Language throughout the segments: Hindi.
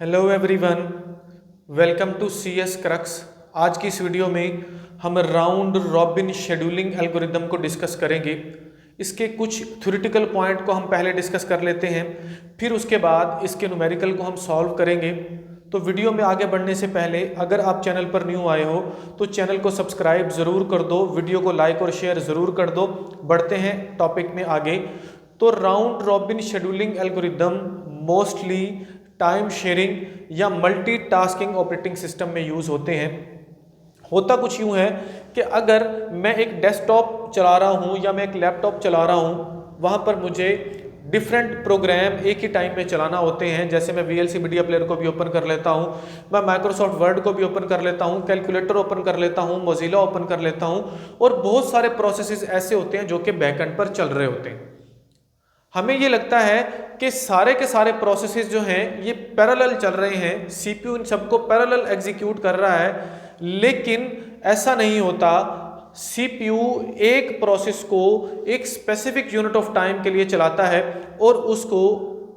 Hello everyone, welcome to C S crux. आज की इस वीडियो में हम राउंड रॉबिन शेड्यूलिंग एल्गोरिदम को डिस्कस करेंगे। इसके कुछ थ्योरेटिकल पॉइंट को हम पहले डिस्कस कर लेते हैं, फिर उसके बाद इसके न्यूमेरिकल को हम सॉल्व करेंगे। तो वीडियो में आगे बढ़ने से पहले अगर आप चैनल पर न्यू आए हो तो चैनल को सब्सक्राइब ज़रूर कर दो, वीडियो को लाइक और शेयर ज़रूर कर दो। बढ़ते हैं टॉपिक में आगे। तो round robin scheduling algorithm mostly time sharing या मल्टीटास्किंग ऑपरेटिंग सिस्टम में यूज़ होते हैं। होता कुछ यूँ है कि अगर मैं एक डेस्कटॉप चला रहा हूँ या मैं एक लैपटॉप चला रहा हूँ, वहाँ पर मुझे डिफरेंट प्रोग्राम एक ही टाइम में चलाना होते हैं। जैसे मैं VLC मीडिया प्लेयर को भी ओपन कर लेता हूँ, मैं माइक्रोसॉफ्ट वर्ड को भी ओपन कर लेता हूँ, कैलकुलेटर ओपन कर लेता हूँ, मोजिला ओपन कर लेता हूँ, और बहुत सारे प्रोसेसेस ऐसे होते हैं जो कि बैकएंड पर चल रहे होते हैं। हमें ये लगता है कि सारे के सारे प्रोसेसेस जो हैं ये पैरेलल चल रहे हैं, CPU इन सबको पैरेलल एग्जीक्यूट कर रहा है, लेकिन ऐसा नहीं होता। CPU एक प्रोसेस को एक स्पेसिफिक यूनिट ऑफ टाइम के लिए चलाता है और उसको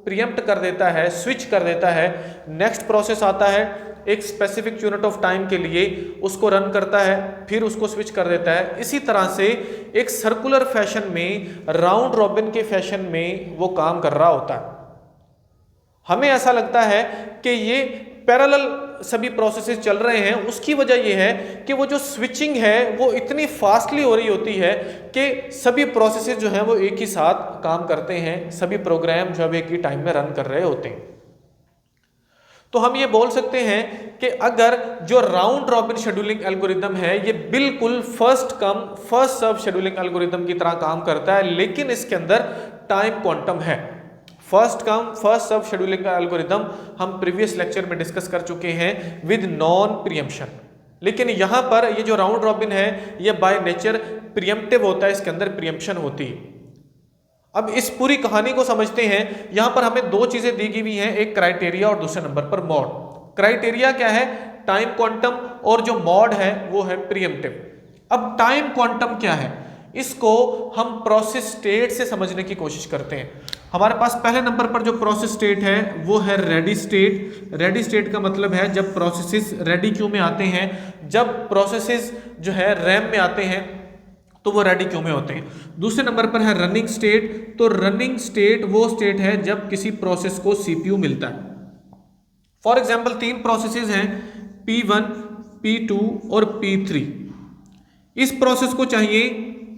प्रीएम्प्ट कर देता है, स्विच कर देता है। नेक्स्ट प्रोसेस आता है, एक स्पेसिफिक यूनिट ऑफ टाइम के लिए उसको रन करता है, फिर उसको स्विच कर देता है। इसी तरह से एक सर्कुलर फैशन में, राउंड रॉबिन के फैशन में वो काम कर रहा होता है। हमें ऐसा लगता है कि ये पैरेलल सभी प्रोसेसेस चल रहे हैं। उसकी वजह यह है कि वो जो स्विचिंग है वो इतनी फास्टली हो रही होती है कि सभी प्रोसेसेस जो हैं वो एक ही साथ काम करते हैं, सभी प्रोग्राम जो है एक ही टाइम में रन कर रहे होते हैं। तो हम ये बोल सकते हैं कि अगर जो राउंड रॉबिन शेड्यूलिंग एल्गोरिदम है ये बिल्कुल first come first serve scheduling algorithm की तरह काम करता है, लेकिन इसके अंदर टाइम क्वांटम है। First come first serve scheduling का एल्गोरिदम हम प्रीवियस लेक्चर में डिस्कस कर चुके हैं विद नॉन प्रीएम्पशन, लेकिन यहां पर ये जो राउंड रॉबिन है ये बाय नेचर प्रीएम्प्टिव होता है, इसके अंदर प्रीएम्पशन होती है। अब इस पूरी कहानी को समझते हैं। यहां पर हमें दो चीजें दी हुई हैं, एक क्राइटेरिया और दूसरे नंबर पर मॉड। क्राइटेरिया क्या है? टाइम क्वांटम, और जो मॉड है वो है प्रीएम्प्टिव। अब टाइम क्वांटम क्या है, इसको हम प्रोसेस स्टेट से समझने की कोशिश करते हैं। हमारे पास पहले नंबर पर जो प्रोसेस स्टेट है वो है रेडी स्टेट। रेडी स्टेट का मतलब है जब प्रोसेसेस रेडी क्यू में आते हैं, जब प्रोसेसेस जो है रैम में आते हैं तो वो रेडी क्यू में होते हैं। दूसरे नंबर पर है रनिंग स्टेट। तो रनिंग स्टेट वो स्टेट है जब किसी प्रोसेस को CPU मिलता है। फॉर एग्जांपल तीन प्रोसेसेस हैं, P1, P2 और P3। इस प्रोसेस को चाहिए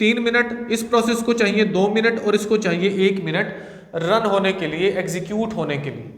3 मिनट, इस प्रोसेस को चाहिए 2 मिनट और इसको चाहिए 1 मिनट रन होने के लिए, एग्जीक्यूट होने के लिए,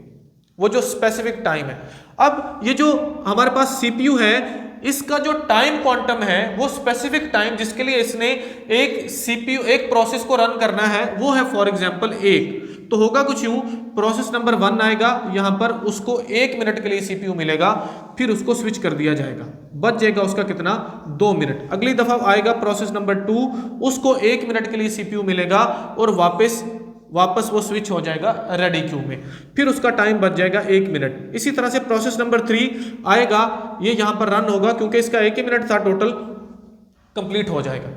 वो जो स्पेसिफिक टाइम है। अब ये जो हमारे पास CPU है इसका जो टाइम क्वांटम है वो स्पेसिफिक टाइम जिसके लिए इसने एक प्रोसेस को रन करना है वो है फॉर एग्जांपल 1। तो होगा कुछ यूं, प्रोसेस नंबर 1 आएगा, यहां पर उसको 1 मिनट के लिए CPU मिलेगा, फिर उसको स्विच कर दिया जाएगा, बच जाएगा उसका कितना, 2 मिनट। अगली दफा आएगा प्रोसेस नंबर 2, उसको 1 मिनट के लिए CPU मिलेगा और वापस वो स्विच हो जाएगा रेडी क्यू में, फिर उसका टाइम बच जाएगा 1 मिनट। इसी तरह से प्रोसेस नंबर 3 आएगा, ये यहां पर रन होगा क्योंकि इसका 1 ही मिनट था, टोटल कंप्लीट हो जाएगा।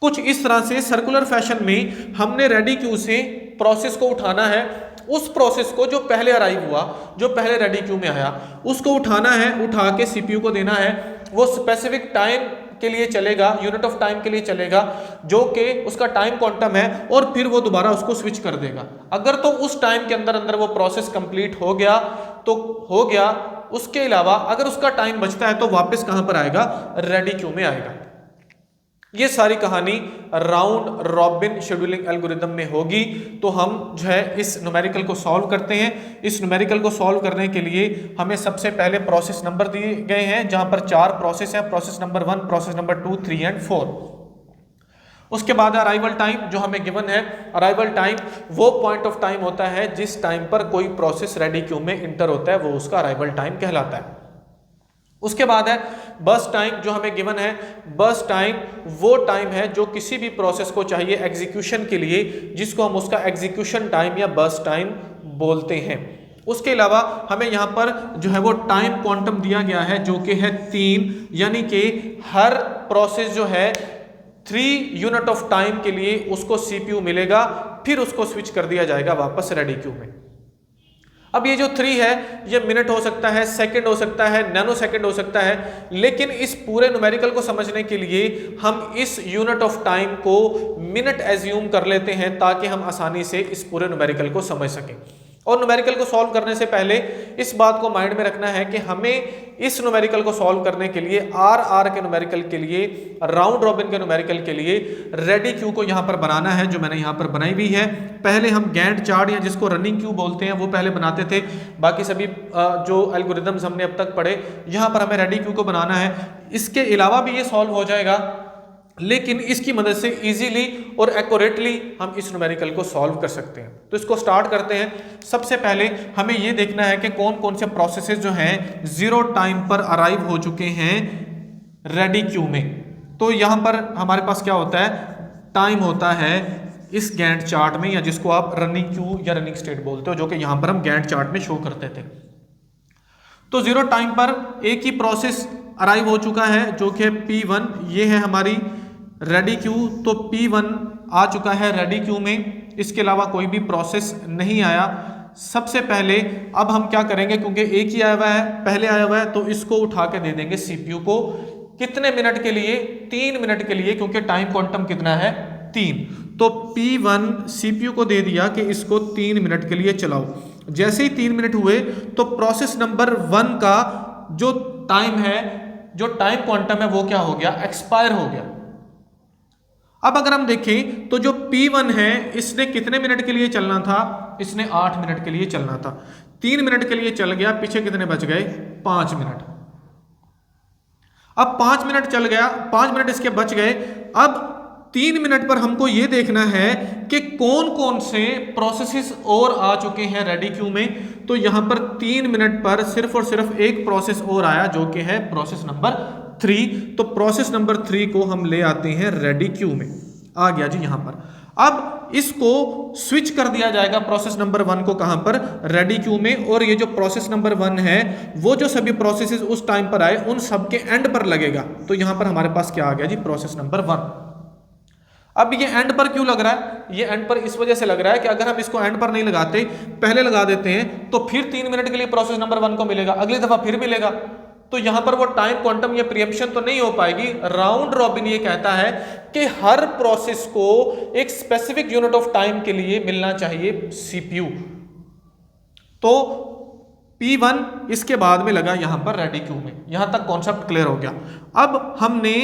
कुछ इस तरह से सर्कुलर फैशन में हमने रेडी क्यू से प्रोसेस को उठाना है। उस प्रोसेस को जो पहले अराइव हुआ, जो पहले रेडी क्यू में आया, उसको उठाना है, उठा के CPU को देना है। वो स्पेसिफिक टाइम के लिए चलेगा, यूनिट ऑफ टाइम के लिए चलेगा, जो कि उसका टाइम क्वांटम है, और फिर वो दोबारा उसको स्विच कर देगा। अगर तो उस टाइम के अंदर अंदर वो प्रोसेस कंप्लीट हो गया तो हो गया, उसके अलावा अगर उसका टाइम बचता है तो वापस कहां पर आएगा, रेडी क्यू में आएगा। ये सारी कहानी राउंड रॉबिन शेड्यूलिंग एल्गोरिदम में होगी। तो हम जो है इस न्यूमेरिकल को सॉल्व करते हैं। इस न्यूमेरिकल को सॉल्व करने के लिए हमें सबसे पहले प्रोसेस नंबर दिए गए हैं, जहां पर 4 प्रोसेस हैं, process number 1, process number 2, 3 and 4। उसके बाद अराइवल टाइम जो हमें गिवन है। अराइवल टाइम वो पॉइंट ऑफ टाइम होता है जिस टाइम पर कोई प्रोसेस रेडी क्यू में इंटर होता है, वो उसका अराइवल टाइम कहलाता है। उसके बाद है बर्स्ट टाइम जो हमें गिवन है। बर्स्ट टाइम वो टाइम है जो किसी भी प्रोसेस को चाहिए एग्जीक्यूशन के लिए, जिसको हम उसका एग्जीक्यूशन टाइम या बर्स्ट टाइम बोलते हैं। उसके अलावा हमें यहाँ पर जो है वो टाइम क्वांटम दिया गया है जो कि है 3, यानी कि हर प्रोसेस जो है 3 यूनिट ऑफ टाइम के लिए उसको CPU मिलेगा, फिर उसको स्विच कर दिया जाएगा वापस रेडी क्यू में। अब ये जो 3 है ये मिनट हो सकता है, सेकंड हो सकता है, नैनो सेकंड हो सकता है, लेकिन इस पूरे न्यूमेरिकल को समझने के लिए हम इस यूनिट ऑफ टाइम को मिनट एज्यूम कर लेते हैं ताकि हम आसानी से इस पूरे न्यूमेरिकल को समझ सकें। और न्यूमेरिकल को सॉल्व करने से पहले इस बात को माइंड में रखना है कि हमें इस न्यूमेरिकल को सॉल्व करने के लिए आर के न्यूमेरिकल के लिए, राउंड रॉबिन के न्यूमेरिकल के लिए रेडी क्यू को यहां पर बनाना है, जो मैंने यहां पर बनाई हुई है। पहले हम गैंट चार्ट या जिसको रनिंग क्यू बोलते हैं वो पहले बनाते थे, बाकी सभी जो एल्गोरिदम्स हमने अब तक पढ़े, यहां पर हमें रेडी क्यू को बनाना है। इसके अलावा भी ये सॉल्व हो जाएगा, लेकिन इसकी मदद से इजीली और एक्यूरेटली हम इस न्यूमेरिकल को सॉल्व कर सकते हैं। तो इसको स्टार्ट करते हैं। सबसे पहले हमें यह देखना है कि कौन कौन से प्रोसेसेस जो हैं जीरो टाइम पर अराइव हो चुके हैं रेडी क्यू में। तो यहां पर हमारे पास क्या होता है, टाइम होता है इस गैंट चार्ट में, या जिसको आप रनिंग क्यू या रनिंग स्टेट बोलते हो, जो कि यहां पर हम गैंट चार्ट में शो करते थे। तो जीरो टाइम पर एक ही प्रोसेस अराइव हो चुका है जो कि P1, ये है हमारी रेडी क्यू। तो P1 आ चुका है रेडी क्यू में, इसके अलावा कोई भी प्रोसेस नहीं आया। सबसे पहले अब हम क्या करेंगे, क्योंकि एक ही आया हुआ है, पहले आया हुआ है, तो इसको उठा के दे देंगे CPU को। कितने मिनट के लिए? 3 मिनट के लिए, क्योंकि टाइम क्वांटम कितना है? 3। तो P1 CPU को दे दिया कि इसको 3 मिनट के लिए चलाओ। जैसे ही 3 मिनट हुए तो प्रोसेस नंबर 1 का जो टाइम है, जो टाइम क्वांटम है, वो क्या हो गया? एक्सपायर हो गया। अब अगर हम देखें तो जो P1 है इसने कितने मिनट के लिए चलना था? इसने 8 मिनट के लिए चलना था। 3 मिनट के लिए चल गया, पीछे कितने बच गए? 5 मिनट। अब 5 मिनट चल गया, 5 मिनट इसके बच गए। अब 3 मिनट पर हमको यह देखना है कि कौन कौन से प्रोसेसेस और आ चुके हैं रेडी क्यू में। तो यहां पर 3 मिनट पर सिर्फ और सिर्फ एक प्रोसेस और आया, जो कि है प्रोसेस नंबर 3। तो प्रोसेस नंबर 3 को हम ले आते हैं रेडी क्यू में। आ गया जी यहां पर। अब इसको स्विच कर दिया जाएगा प्रोसेस नंबर 1 को, कहां पर? रेडी क्यू में। और ये जो प्रोसेस नंबर 1 है वो जो सभी प्रोसेसेस उस टाइम पर आए उन सब के एंड पर लगेगा। तो यहां पर हमारे पास क्या आ गया जी? Process number 1। अब ये एंड पर क्यों लग रहा है? ये एंड पर इस वजह से लग रहा है कि अगर हम इसको एंड पर नहीं लगाते, पहले लगा देते हैं, तो फिर 3 मिनट के लिए प्रोसेस नंबर 1 को मिलेगा, अगली दफा फिर मिलेगा। तो यहां पर वो टाइम क्वांटम या प्रीएम्पशन तो नहीं हो पाएगी। राउंड रॉबिन ये कहता है कि हर प्रोसेस को एक स्पेसिफिक यूनिट ऑफ टाइम के लिए मिलना चाहिए CPU। तो P1 इसके बाद में लगा यहां पर रेडी क्यू में। यहां तक कॉन्सेप्ट क्लियर हो गया। अब हमने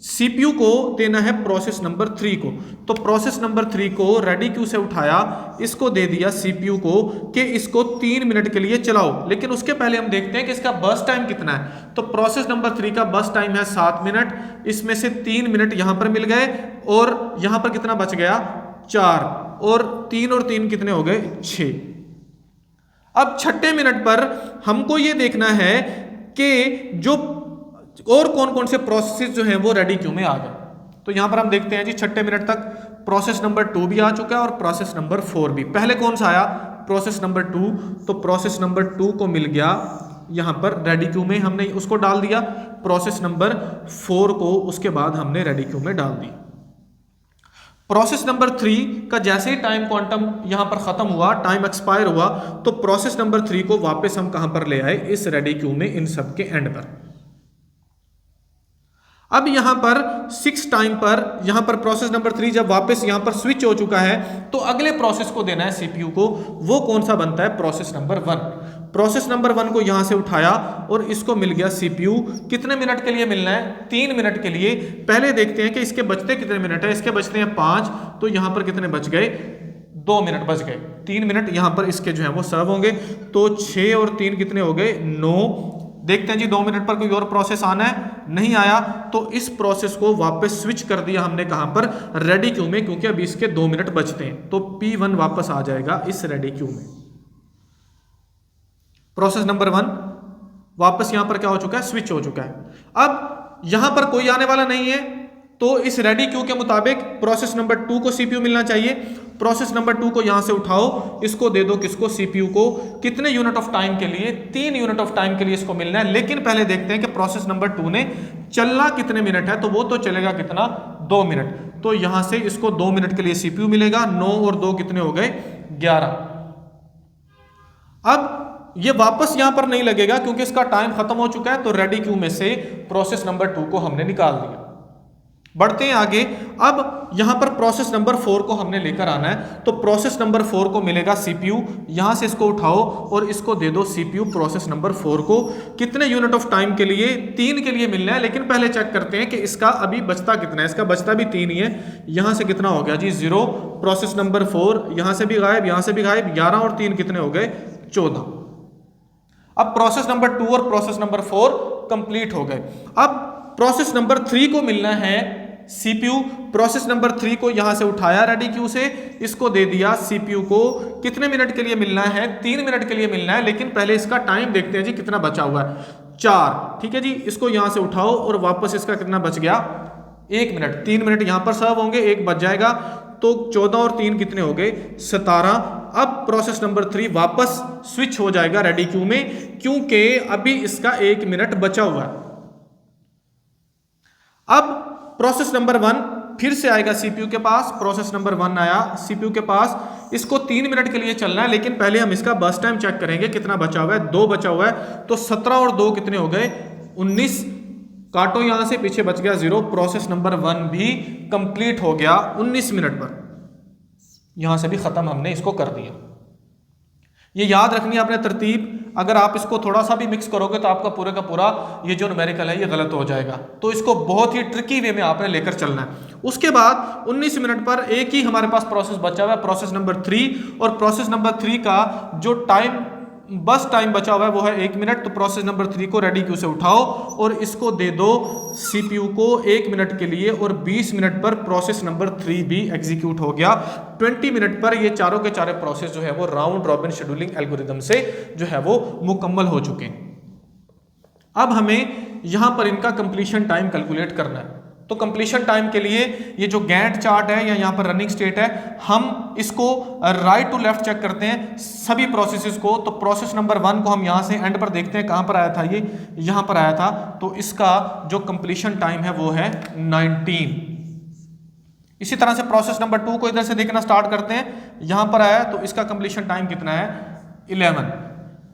CPU को देना है प्रोसेस नंबर 3 को। तो प्रोसेस नंबर 3 को रेडी क्यू से उठाया, इसको दे दिया CPU को कि इसको 3 मिनट के लिए चलाओ। लेकिन उसके पहले हम देखते हैं कि इसका बर्स्ट टाइम कितना है। तो प्रोसेस नंबर 3 का बर्स्ट टाइम है 7 मिनट। इसमें से 3 मिनट यहां पर मिल गए और यहां पर कितना बच गया? 4। और 3 कितने हो गए? 6। अब 6ठे मिनट पर हमको यह देखना है कि जो और कौन कौन से प्रोसेस जो हैं वो रेडी क्यू में आ गए। तो यहां पर हम देखते हैं जी 6ठे मिनट तक प्रोसेस नंबर 2 भी आ चुका है और प्रोसेस नंबर 4 भी। पहले कौन सा आया? Process number 2। तो प्रोसेस नंबर 2 को मिल गया यहां पर रेडी क्यू में, हमने उसको डाल दिया। प्रोसेस नंबर 4 को उसके बाद हमने रेडी क्यू में डाल दिया। प्रोसेस नंबर 3 का जैसे ही टाइम क्वांटम यहां पर खत्म हुआ, टाइम एक्सपायर हुआ, तो प्रोसेस नंबर 3 को वापस हम कहां पर ले आए? इस रेडी क्यू में, इन सब के एंड पर। अब यहां पर 6 टाइम पर यहां पर प्रोसेस नंबर 3 जब वापस यहां पर स्विच हो चुका है, तो अगले प्रोसेस को देना है CPU को। वो कौन सा बनता है? Process number 1। प्रोसेस नंबर 1 को यहां से उठाया और इसको मिल गया CPU। कितने मिनट के लिए मिलना है? 3 मिनट के लिए। पहले देखते हैं कि इसके बचते कितने मिनट है। इसके बचते हैं 5। तो यहां पर कितने बच गए? 2 मिनट बच गए। 3 मिनट यहां पर इसके जो है वो सर्व होंगे। तो 6 और 3 कितने हो गए? 9। देखते हैं जी 2 मिनट पर कोई और प्रोसेस आना है, नहीं आया। तो इस प्रोसेस को वापस स्विच कर दिया हमने कहां पर? रेडी क्यू में, क्योंकि अभी इसके 2 मिनट बचते हैं। तो P1 वापस आ जाएगा इस रेडी क्यू में। प्रोसेस नंबर 1 वापस यहां पर क्या हो चुका है? स्विच हो चुका है। अब यहां पर कोई आने वाला नहीं है, तो इस रेडी क्यू के मुताबिक प्रोसेस नंबर 2 को CPU मिलना चाहिए। प्रोसेस नंबर 2 को यहां से उठाओ, इसको दे दो किसको? CPU को। कितने यूनिट ऑफ टाइम के लिए? 3 यूनिट ऑफ टाइम के लिए इसको मिलना है। लेकिन पहले देखते हैं कि प्रोसेस नंबर 2 ने चलना कितने मिनट है। तो वो तो चलेगा कितना? 2 मिनट। तो यहां से इसको 2 मिनट के लिए CPU मिलेगा। 9 और 2 कितने हो गए? 11। अब ये वापस यहां पर नहीं लगेगा क्योंकि इसका टाइम खत्म हो चुका है, तो रेडी क्यू में से प्रोसेस नंबर 2 को हमने निकाल दिया। बढ़ते हैं आगे। अब यहां पर प्रोसेस नंबर 4 को हमने लेकर आना है, तो प्रोसेस नंबर 4 को मिलेगा सीपीयू। यहां से इसको उठाओ और इसको दे दो सीपीयू प्रोसेस नंबर 4 को। कितने यूनिट ऑफ टाइम के लिए? 3 के लिए मिलना है, लेकिन पहले चेक करते हैं कि इसका अभी बचता कितना है। इसका बचता भी 3 ही है। यहां से कितना हो गया जी? 0। प्रोसेस नंबर 4 यहां से भी गायब, यहां से भी गायब। 11 और 3 कितने हो गए? 14। अब प्रोसेस नंबर 2 और प्रोसेस नंबर 4 कंप्लीट हो गए। अब प्रोसेस नंबर 3 को मिलना है सीपीयू। प्रोसेस नंबर 3 को यहां से उठाया रेडी क्यू से, इसको दे दिया सीपीयू को। कितने मिनट के लिए मिलना है? 3 मिनट के लिए मिलना है, लेकिन पहले इसका टाइम देखते हैं जी कितना बचा हुआ है। 4। ठीक है जी, इसको यहां से उठाओ और वापस इसका कितना बच गया? 1 मिनट। 3 मिनट यहां पर सर्व होंगे, 1 बच जाएगा, तो 14 और 3 कितने हो गए? 17। अब प्रोसेस नंबर 3 वापस स्विच हो जाएगा रेडी क्यू में, क्योंकि अभी इसका 1 मिनट बचा हुआ है। अब प्रोसेस नंबर 1 फिर से आएगा सीपीयू के पास। प्रोसेस नंबर 1 आया सीपीयू के पास, इसको 3 मिनट के लिए चलना है, लेकिन पहले हम इसका बस टाइम चेक करेंगे कितना बचा हुआ है। 2 बचा हुआ है, तो 17 और 2 कितने हो गए? 19। काटो यहां से, पीछे बच गया 0। प्रोसेस नंबर 1 भी कंप्लीट हो गया 19 मिनट पर। यहां से भी खत्म हमने इसको कर दिया। ये याद रखनी है आपने तरतीब। अगर आप इसको थोड़ा सा भी मिक्स करोगे तो आपका पूरे का पूरा ये जो न्यूमेरिकल है ये गलत हो जाएगा। तो इसको बहुत ही ट्रिकी वे में आपने लेकर चलना है। उसके बाद 19 मिनट पर एक ही हमारे पास प्रोसेस बचा हुआ है, प्रोसेस नंबर 3। और प्रोसेस नंबर 3 का जो टाइम बस टाइम बचा हुआ है वो है 1 मिनट। तो प्रोसेस नंबर 3 को रेडी क्यू से उठाओ और इसको दे दो सीपीयू को 1 मिनट के लिए, और 20 मिनट पर प्रोसेस नंबर 3 भी एग्जीक्यूट हो गया। 20 मिनट पर ये चारों के चारों प्रोसेस जो है वो राउंड रॉबिन शेड्यूलिंग एल्गोरिदम से जो है वो मुकम्मल हो चुके हैं। अब हमें यहां पर इनका कंप्लीशन टाइम कैलकुलेट करना है। तो कंप्लीशन टाइम के लिए ये जो गैंट चार्ट है या यहाँ पर रनिंग स्टेट है, हम इसको राइट टू लेफ्ट चेक करते हैं सभी प्रोसेसेस को। तो प्रोसेस नंबर 1 को हम यहाँ से एंड पर देखते हैं, कहाँ पर आया था ये? यहाँ पर आया था। तो इसका जो कंप्लीशन टाइम है वो है 19। इसी तरह से प्रोसेस नंबर 2 को इधर से देखना स्टार्ट करते हैं, यहाँ पर आया, तो इसका कंप्लीशन टाइम कितना है? 11।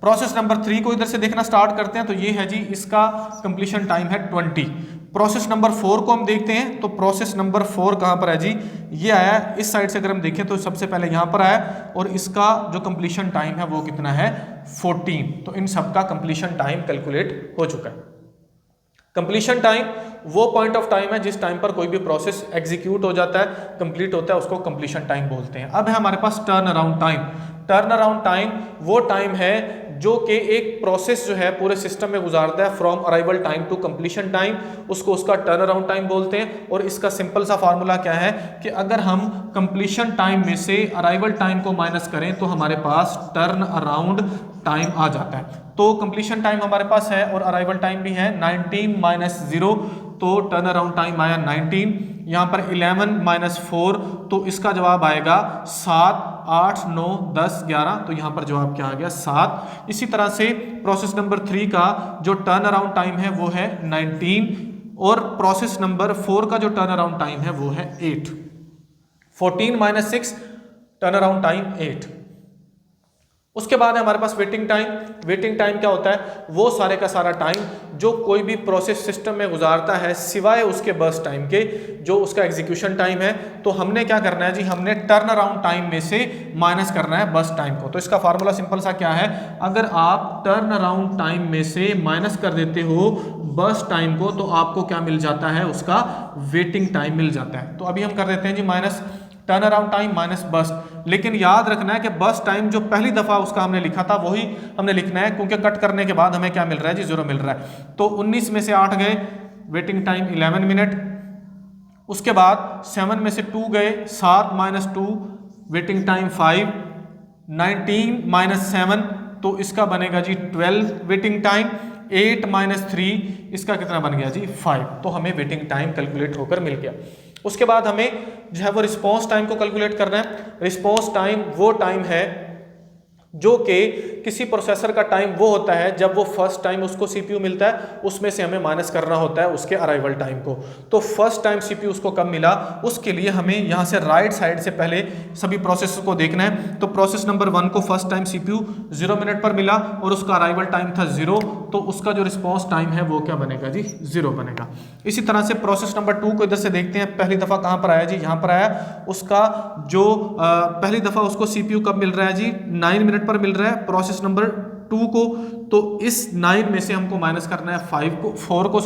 प्रोसेस नंबर 3 को इधर से देखना स्टार्ट करते हैं, तो ये है जी इसका कंप्लीशन टाइम है 20। प्रोसेस नंबर 4 को हम देखते हैं, तो प्रोसेस नंबर 4 कहाँ पर है जी? ये आया इस साइड से। अगर हम देखें तो सबसे पहले यहाँ पर आया, और इसका जो कंप्लीशन टाइम है वो कितना है? 14। तो इन सब का कंप्लीशन टाइम कैलकुलेट हो चुका है। कंप्लीशन टाइम वो पॉइंट ऑफ टाइम है जिस टाइम पर कोई भी प्रोसेस एग्जीक्यूट हो जाता है, कंप्लीट होता है, उसको कंप्लीशन टाइम बोलते हैं। अब है हमारे पास turn around time. Turn around time वो टाइम है जो कि एक प्रोसेस जो है पूरे सिस्टम में गुजारता है from arrival time to completion time, उसको उसका टर्न अराउंड टाइम बोलते हैं। और इसका सिंपल सा फार्मूला क्या है कि अगर हम कंप्लीशन टाइम में से अराइवल टाइम को माइनस करें तो हमारे पास टर्न अराउंड टाइम आ जाता है। तो कंप्लीशन टाइम हमारे पास है और अराइवल टाइम भी है 19 माइनस 0, तो टर्न अराउंड टाइम आया 19। यहाँ पर 11 माइनस 4, तो इसका जवाब आएगा 7, 8, 9, 10, 11। तो यहाँ पर जवाब क्या आ गया? 7। इसी तरह से प्रोसेस नंबर 3 का जो टर्न अराउंड टाइम है वो है 19, और प्रोसेस नंबर 4 का जो टर्न अराउंड टाइम है वो है 8। 14 माइनस 6, टर्न अराउंड टाइम 8। उसके बाद है हमारे पास वेटिंग टाइम। वेटिंग टाइम क्या होता है? वो सारे का सारा टाइम जो कोई भी प्रोसेस सिस्टम में गुजारता है सिवाय उसके बर्स्ट टाइम के, जो उसका एग्जीक्यूशन टाइम है। तो हमने क्या करना है जी? हमने टर्न अराउंड टाइम में से माइनस करना है बर्स्ट टाइम को। तो इसका फार्मूला सिंपल सा क्या है? अगर आप टर्न अराउंड टाइम में से माइनस कर देते हो बर्स्ट टाइम को, तो आपको क्या मिल जाता है? उसका वेटिंग टाइम मिल जाता है। तो अभी हम कर देते हैं जी minus turn around time minus burst. लेकिन याद रखना है कि बर्स्ट टाइम जो पहली दफा उसका हमने लिखा था वही हमने लिखना है, क्योंकि कट करने के बाद हमें क्या मिल रहा है जी? 0 मिल रहा है। तो 19 में से 8 गए, वेटिंग टाइम 11 मिनट। उसके बाद 7 में से 2 गए, 7 माइनस 2, वेटिंग टाइम 5। 19 माइनस 7, तो इसका बनेगा जी 12 वेटिंग टाइम। 8 माइनस 3, इसका कितना बन गया जी? 5। तो हमें वेटिंग टाइम कैलकुलेट होकर मिल गया। उसके बाद हमें जो है वो रिस्पॉन्स टाइम को कैलकुलेट करना है। रिस्पॉन्स टाइम वो टाइम है जो कि किसी प्रोसेसर का टाइम वो होता है जब वो फर्स्ट टाइम उसको सीपीयू मिलता है, उसमें से हमें माइनस करना होता है उसके अराइवल टाइम को। तो फर्स्ट टाइम सीपीयू उसको कब मिला, उसके लिए हमें यहाँ से राइट साइड से पहले सभी प्रोसेस को देखना है। तो प्रोसेस नंबर 1 को फर्स्ट टाइम सीपीयू 0 मिनट पर मिला और उसका अराइवल टाइम था 0, तो उसका जो रिस्पॉन्स टाइम है वो क्या बनेगा जी, 0 बनेगा। इसी तरह से प्रोसेस नंबर 2 को इधर से देखते हैं, पहली दफा कहाँ पर आया जी, यहाँ पर आया। उसका जो पहली दफा उसको सीपीयू कब मिल रहा है जी, 9 मिनट पर मिल रहा है प्रोसेस नंबर 2 को। तो इस 9 में से हमको माइनस करना है 4 को,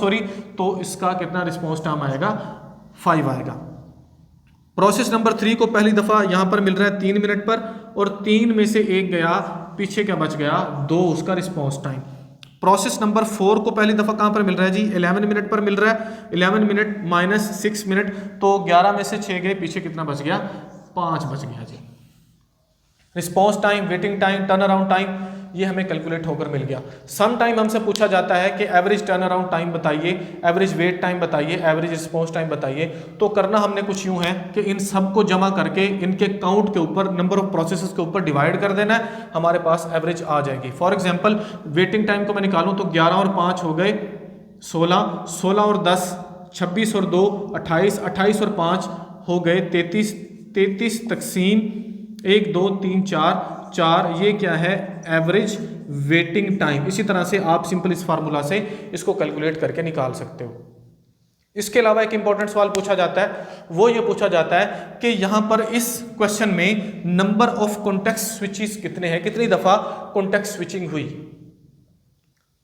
तो इसका कितना रिस्पॉन्स टाइम आएगा, 5 आएगा। प्रोसेस नंबर 3 को पहली दफा यहां पर मिल रहा है 3 मिनट पर, और 3 में से 1 गया, पीछे क्या बच गया, 2 उसका रिस्पॉन्स टाइम। प्रोसेस नंबर 4 को पहली दफा कहां पर मिल रहा है जी, 11 मिनट पर मिल रहा है, 11 मिनट माइनस 6 मिनट, तो 11 में से 6 गए, पीछे कितना बच गया, 5 बच गया जी। Response time, waiting time, turn around time, ये हमें कैलकुलेट होकर मिल गया। सम टाइम हमसे पूछा जाता है कि एवरेज टर्न अराउंड टाइम बताइए, एवरेज वेट टाइम बताइए, एवरेज रिस्पॉन्स टाइम बताइए। तो करना हमने कुछ यूं है कि इन सब को जमा करके इनके काउंट के ऊपर, नंबर ऑफ प्रोसेसेस के ऊपर डिवाइड कर देना है, हमारे पास एवरेज आ जाएगी। फॉर एग्जाम्पल वेटिंग टाइम को मैं निकालूं तो 11 और 5 हो गए 16, 16 और 10 26 और 2 28, 28 और 5 हो गए 33, 33 तकसीम 1 2 3 4, ये क्या है, एवरेज वेटिंग टाइम। इसी तरह से आप सिंपल इस फार्मूला से इसको कैलकुलेट करके निकाल सकते हो। इसके अलावा एक इंपॉर्टेंट सवाल पूछा जाता है, वो ये पूछा जाता है कि यहां पर इस क्वेश्चन में नंबर ऑफ कॉन्टेक्स्ट स्विचेस कितने हैं, कितनी दफा कॉन्टेक्स्ट स्विचिंग हुई।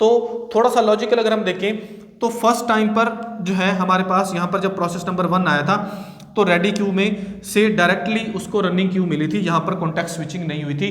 तो थोड़ा सा लॉजिकल अगर हम देखें तो फर्स्ट टाइम पर जो है हमारे पास यहां पर जब प्रोसेस नंबर 1 आया था तो रेडी क्यू में से डायरेक्टली उसको रनिंग क्यू मिली थी, यहां पर कॉन्टेक्स्ट स्विचिंग नहीं हुई थी।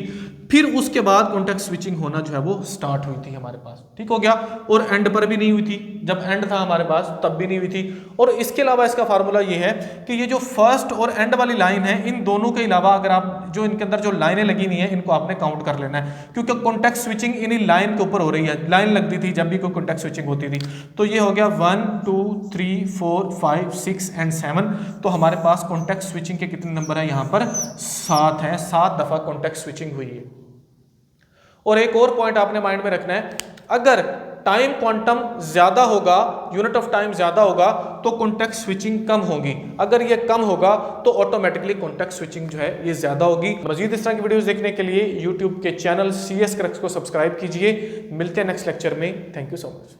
फिर उसके बाद कॉन्टेक्स्ट स्विचिंग होना जो है वो स्टार्ट हुई थी हमारे पास, ठीक हो गया। और एंड पर भी नहीं हुई थी, जब एंड था हमारे पास तब भी नहीं हुई थी। और इसके अलावा इसका फार्मूला ये है कि ये जो फर्स्ट और एंड वाली लाइन है, इन दोनों के अलावा अगर आप जो इनके अंदर जो लाइनें लगी हुई हैं इनको आपने काउंट कर लेना है, क्योंकि कॉन्टेक्स्ट स्विचिंग इन्हीं लाइन के ऊपर हो रही है। लाइन लगती थी जब भी कोई कॉन्टेक्स्ट स्विचिंग होती थी। तो ये हो गया 1 2 3 4 5 6 एंड 7। तो हमारे पास कॉन्टेक्स्ट स्विचिंग के कितने नंबर है, यहां पर 7 है, 7 दफा कॉन्टेक्स्ट स्विचिंग हुई है। और एक और पॉइंट आपने माइंड में रखना है, अगर टाइम क्वांटम ज्यादा होगा, यूनिट ऑफ टाइम ज्यादा होगा तो कॉन्टेक्स्ट स्विचिंग कम होगी, अगर ये कम होगा तो ऑटोमेटिकली कॉन्टेक्स्ट स्विचिंग जो है ये ज्यादा होगी। मजीद इस तरह की वीडियोस देखने के लिए यूट्यूब के चैनल CS क्रक्स को सब्सक्राइब कीजिए। मिलते हैं नेक्स्ट लेक्चर में। Thank you so much.